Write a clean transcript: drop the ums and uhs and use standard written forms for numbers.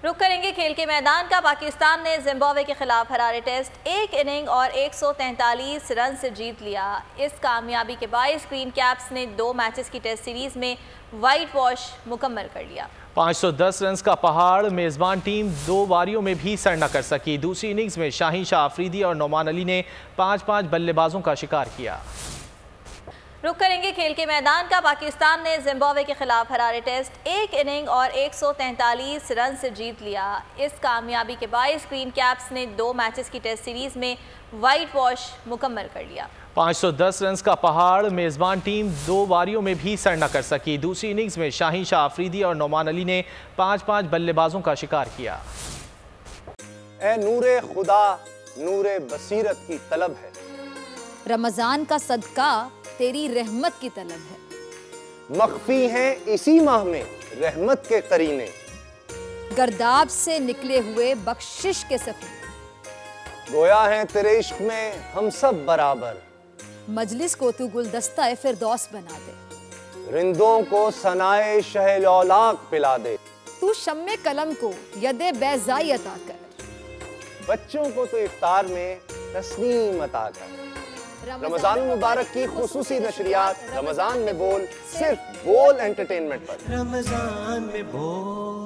रुक करेंगे खेल के मैदान का। पाकिस्तान ने जिम्बाब्वे के खिलाफ हरारे टेस्ट एक इनिंग और 143 रन से जीत लिया। इस कामयाबी के बायस ग्रीन कैप्स ने 2 मैचेस की टेस्ट सीरीज में वाइट वॉश मुकम्मल कर लिया। 510 रन का पहाड़ मेजबान टीम 2 बारियों में भी सर न कर सकी। दूसरी इनिंग्स में शाहीन शाह अफरीदी और नोमान अली ने 5-5 बल्लेबाजों का शिकार किया। रुक करेंगे खेल के मैदान का। पाकिस्तान ने जिम्बाब्वे के खिलाफ हरारे टेस्ट एक इनिंग और 143 रन से जीत लिया। इस कामयाबी के बायस ग्रीन कैप्स ने 2 मैचेस की टेस्ट सीरीज में वाइट वॉश मुकम्मल कर लिया। 510 रन का पहाड़ मेजबान टीम 2 बारियों में भी सर न कर सकी। दूसरी इनिंग्स में शाहीन शाह अफरीदी और नोमान अली ने 5-5 बल्लेबाजों का शिकार किया। ए नूरे खुदा नूरे बसीरत की तलब है, रमजान का सदका तेरी रहमत की तलब है। मख्फी हैं इसी माह में रहमत के करीने, गर्दाब से निकले हुए बख्शिश के सफीने, गोया हैं तेरे इश्क में हम सब बराबर, मजलिस को तू गुलदस्ता फिरदौस बना दे, रिंदों को सनाए शहलौलाक पिला दे, तू शम्मे कलम को यदे बैज़ाई अता कर, बच्चों को तो इफ्तार में तस्नीम अता कर। रमजान मुबारक की खुसूसी नशरियात रमजान में बोल, सिर्फ बोल एंटरटेनमेंट पर। रमजान में बोल।